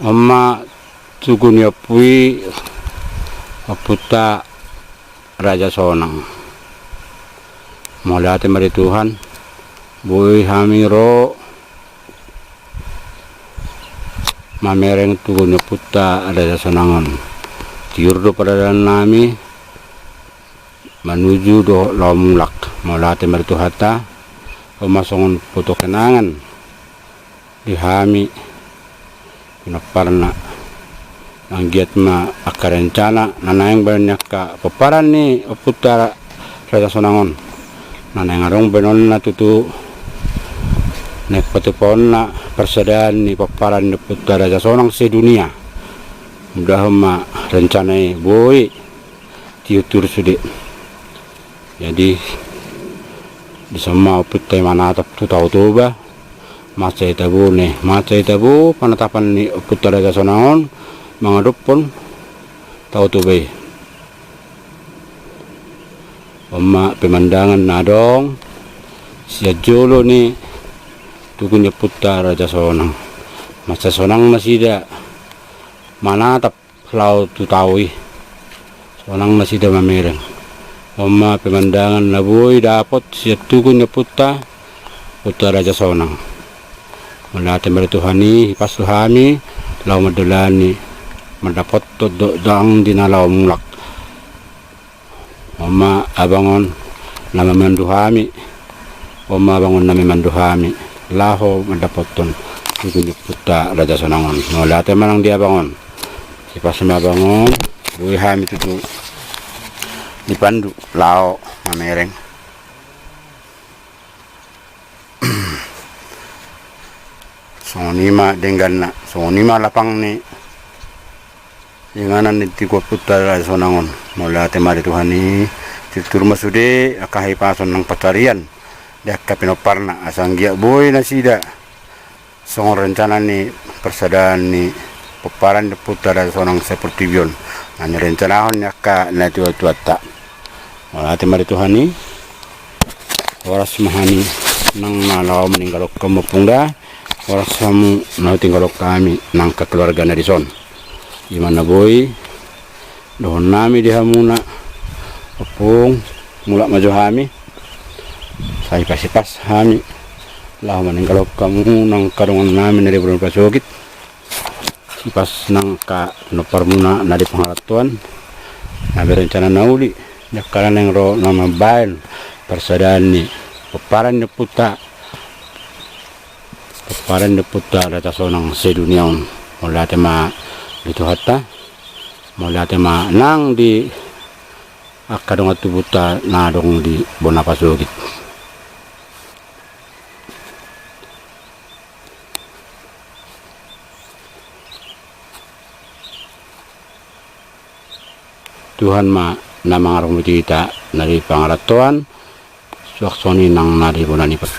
Oma tugunya pui Aputa Raja Sonang. Mulai mari Tuhan, Boy Hamiro mamereng tugunya puta Raja Sonangon. Tiurdo pada nami menuju do Lomulak. Mulai mari Tuhata, pemasongan foto kenangan di Hami pinaparna ang giat ma akarencana nanayang banyak ka paparan ni Aputa Raja Sonangon nanayang arong benon na tutu nagpatupon na persadaan ni paparan ni Aputa Raja Sonang sa dunia. Mudah ma rencanai boy tiutur sudi. Jadi di semua Aputa manatap tu tahu tu ba maca itabu penetapan ni Aputa Raja Sonangon mengadop pun tahu tu bay. Oma pemandangan nadong siya jolo ni tugunya Aputa Raja Sonang. Masa Sonang masih da manatap lau tu tahu Sonang masih da mamereng. Oma pemandangan nabuy dapat siya tugunya Aputa Raja Sonang. Mulai dari Tuhani pas Tuhani lau madulani mendapat dang dinalau mulak. Oma abangon nama manduhami. Oma abangon nama manduhami. Laho mendapat ton tujuh Aputa Raja Sonangon. Mulai dari manang dia bangun. Si pas mabangon, buih hami tutu dipandu lao mamereng. Sonima dengan sonima lapang ni dengan ni tiga Aputa Raja Sonangon. Mulai temari Tuhani titur masude akahi pason ng pacarian dah kapinoparna asang gia boy nasida song rencana ni persadaan ni paparan Aputa Raja Sonang seperti bion hanya rencana hon ka na tuata. Mulai temari Tuhani waras mahani nang malaw meninggal kamupungda. Orang samu mau tinggal kami nang keluarga Narison. Gimana boy? Dohon nami di hamuna. Opung mulak maju hami. Saya pas hami. Lah meninggal kamu nang karungan nami dari bulan pasogit. Pas nang ka noparmuna nadi pengaratuan. Nabi rencana nauli. Jakaran yang ro nama bail persadaan ni paparan ni Aputa Raja Sonang sedunia mulai tema itu hatta mulai tema nang di akadong atubuta nadong di Bonapasogit. Tuhan ma namang arong kita dari pangaratuan suaksoni nang nadi Bonanipas.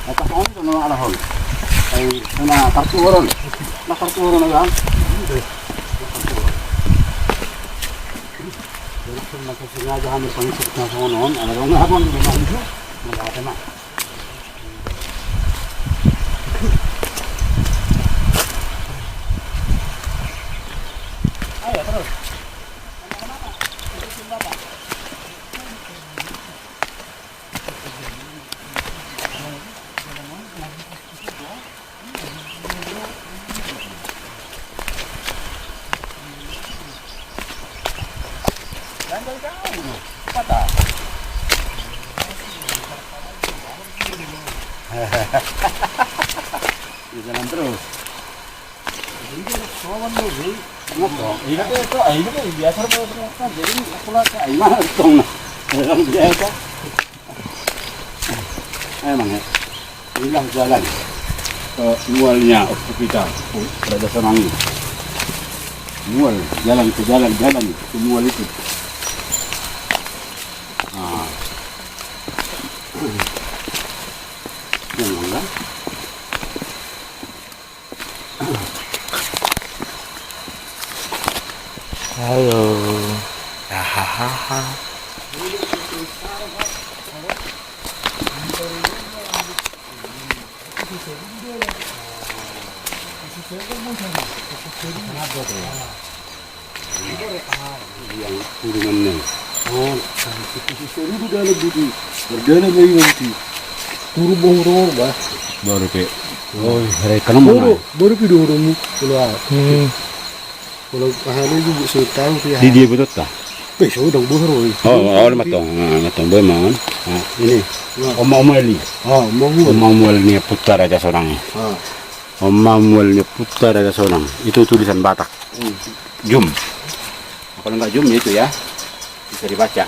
Apa hon tu nama ala hon? Sana kartu orang ya. Jadi kita sengaja hamil pangsit na hon. Ada orang apa ni memang itu? Mana ada mak? Ayo terus. Jalan terus. Ini biasa jadi pula mana tong biasa. Emang ya. Inilah jalan ke mualnya Aputa Raja Sonang. Mual jalan ke mual itu. Janganlah. Halo. Hahaha. Yang turunannya. Oh, itu seluruh dalam budi. Berdana bayi nanti. Turu bong bah. Baru pe. Oh, hari kanam mana? Baru pido romu keluar. Kalau ahli juga saya tahu sih. Di dia betul tak? Besok udah bohong. Oh, matong boy man. Ini. Om Mamuel ni. Mau. Mamuel ni putra raja seorang. Om Mamuel ni putra raja seorang. Itu tulisan Batak. Jum. Kalau enggak jum itu ya. Bisa dibaca.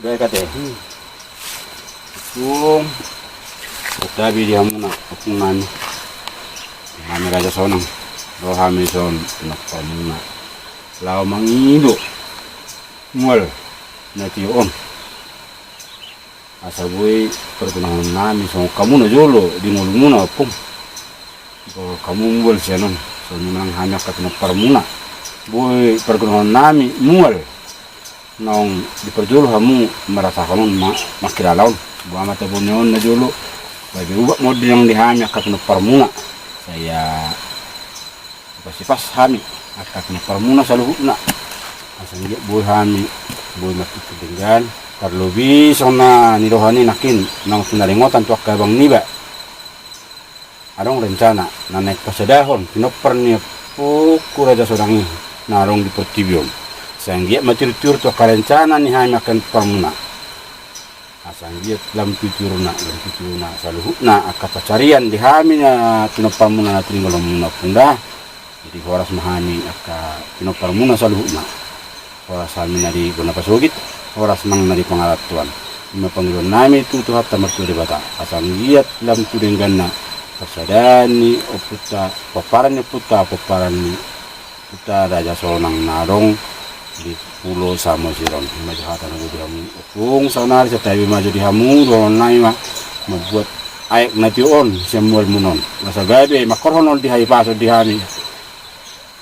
Dua kata. Tapi dia muna apungan. Kami raja sonang. Rohami son nakpamuna. Lao mangido. Mual nation. Asaboy pergunahan nami so kamu na jolo di muna pum. Ko kamu mual siya nun. So nang hanyak kat parmuna. Boy pergunahan nami mual. Nong diperjolo hamu merasakan nun makiralaon. Buah mata bunyon na jolo. Bagi ubak mod yang dihanyak kat parmuna. Saya pas hami akat parmuna saluhuna. Asang dia boy hami boy makikidenggan. Terlebih sona nirohani nakin nang pinaringotan tuak kabang niba. Adong rencana na naik pasadahon pinoper ni puku raja sodangi narong di portibion. Sanggia matur-tur tuak rencana ni hanya akan parmuna. Asanggia dalam tuturna saluhuna akat pacarian di haminya pinoparmuna na tinggolomuna punda. Jadi horas mahani akat pinoparmuna saluhuna. Horas hami na di guna pasugit. Horas mang na di pangalatuan. Ima panggilan nami itu tuhat tamartu di bata. Asang giat dalam tudenggan na persadani oputa paparan ni puta raja sonang narong di pulau Samosir. Majahatan aku bilang opung sanari setabi maju di hamu ron naima membuat aik nation semual munon. Masa gabe makorhonol di hai paso di hani.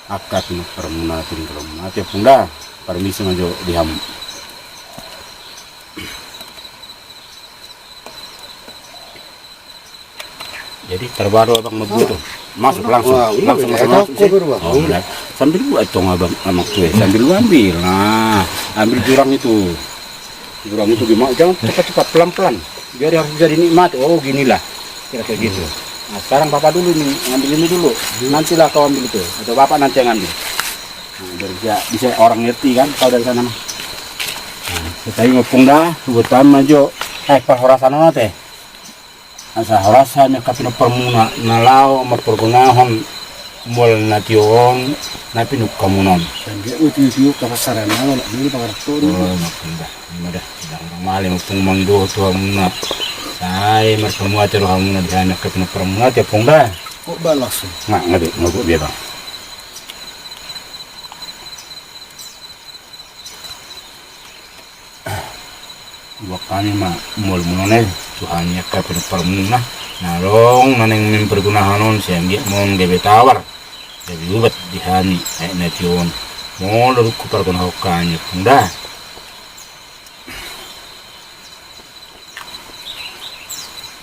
Akat no permuna tinggalom. Ati punda permisi maju di hamu. Jadi terbaru abang ngebutuh masuk langsung masuk sambil buat tong abang amak tuh sambil ambil ambil jurang itu gimana jangan cepat-cepat pelan-pelan biar harus jadi nikmat. Oh ginilah kira-kira gitu. Nah sekarang bapak dulu nih ngambil ini dulu, nantilah kau ambil itu atau bapak nanti yang ambil. Biar bisa orang ngerti kan kau dari sana. Kita ngopung dah buat maju perhorasan teh. Asa horasannya kapino permuna nalau pergunahon mul nation na pinuk kamunon. Sangge uti kapasaran na dili pangarto. Oh makunda. Mudah sedang mali mupung mangdo to amuna. Sai marpemua tero hamuna dihana kapino permuna te pongda. Kok balas. Ngade ngogo biya bang. Wakani ma mul munone Tuhannya kapino permuna narong naneng mempergunahanon sehingga mon gebe tawar jadi ubat dihani nation mo lalu kupergunahokannya punda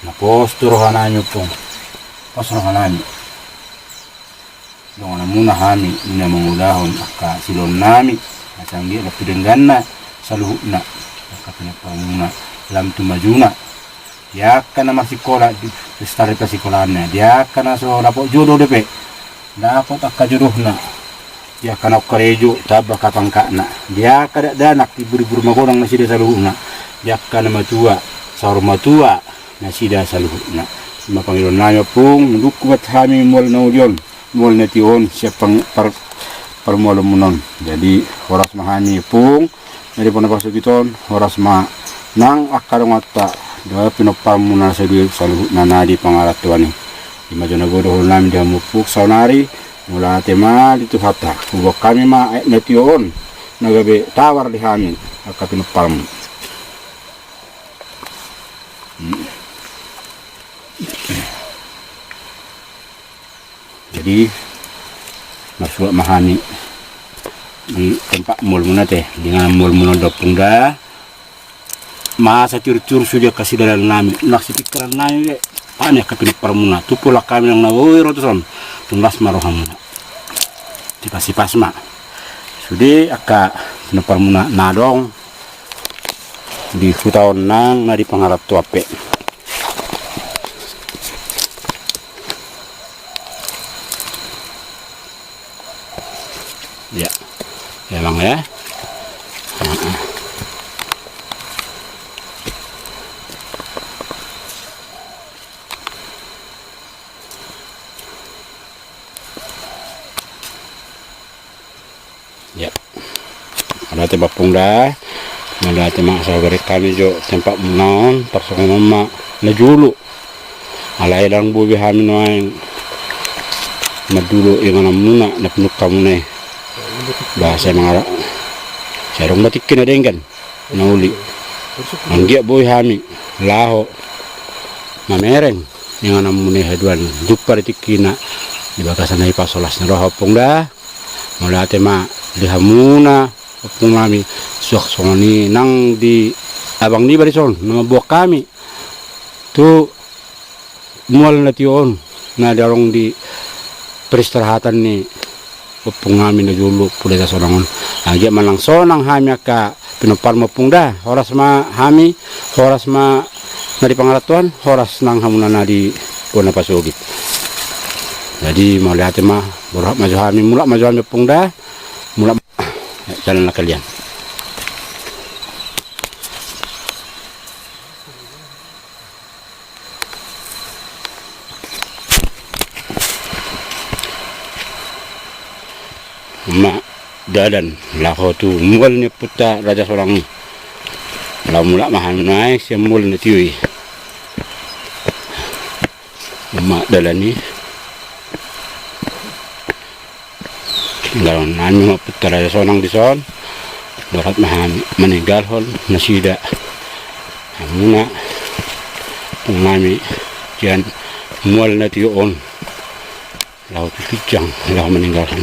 na postur hananyo pong postur hananyo dong muna hani ina mangulahon aka silon nami asanggi lapidengganna saluhna kapino permuna lam tumajuna dia kana masih sekolah di start sekolahnya dia kana so dapat jodoh depe dapat akka jodohna dia kana karejo tabak kapangkana dia kada danak ibur-ibur magonang nasi da saluhuna dia kana matua saur matua nasi da saluhuna mapangilon nayo pung dukuat hami mol naudion mol nation siapang permol munon jadi horas mahani pung dari ponapasukiton horas ma nang akarong atta dua pinopamuna sa duwe saluhut na nadi pangaratuan ni imajona bodoh namin dia mupuk saunari mula tema dito hata ubok kami ma nation nagabe tawar di hamin aka pinopam jadi masuk mahani di tempat mul muna teh dengan mul muna dopungda masa cur-cur sudah kasih dalam nami nasi pikiran nami aneh kapin permuna tu pula kami yang nawoi rotoson tunas marohamuna dikasih pasma sudah aka permuna nadong di hutaon nang na di pangarap tuape ya emang ya. Ya, ada tempat pungda, ada tempat sahabat kami jo tempat menaon, tersongon mak najulu, alai lang bubi hamin wain, madulu yang anam muna napnuk kamu nih, bahasa mangara, sarung batikin ada enggan, nauli, anggia boy hami, laho, mamereng, yang anam muna haduan, dupar tikina, di bakasan ay pasolas na roh pungda, mula tema lihamuna pung kami suak-suak nang di abang ni barison nama buah kami tu mual na tion na darong di peristirahatan ni pung kami na julu pulita sonangon agak malang sonang hami ka pinopar mapung da horas ma hami horas ma na di pangaratuan horas nang hamuna na di puna pasugit jadi mau lihat mah berhak maju hami mulak maju hami pung da mulai jalanlah kalian. Mak dadan laho tu mul ni puta raja seorang lah mulak mahan naik semul ni tiwi. Mak dadan ni lawan nami maputara sonang di son berat mahan meninggal hol nasida muna pungami kian mual na tiyon laut kijang lah meninggalkan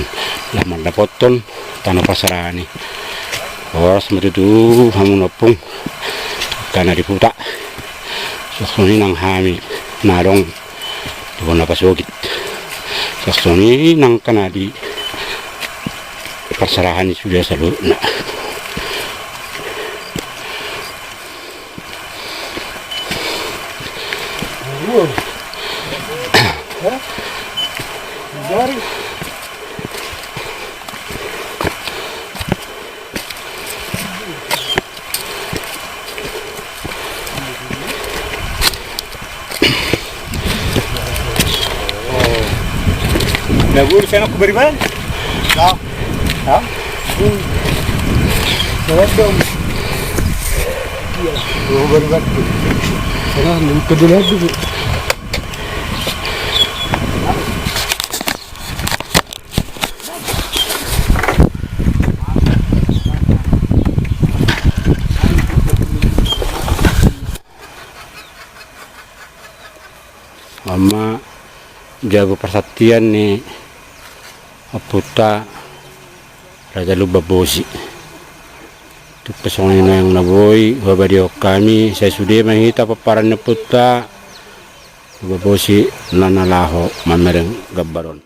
lah mandapoton tanah pasarani horas matutu hamun opung kana diputa sosoni nang hami narong tubona pasogit sosoni nang kana di perserahan sudah selalu nak Nagur sana aku beriman? Ya. Ya? Welcome. Iya. Beriman. Sana kedua dulu. Ama jago persatian nih aputa Raja Lubabosi itu pesongan yang naboy babadio kami saya sudah mahita paparan na puta Lubabosi nanalaho mamereng gabaron.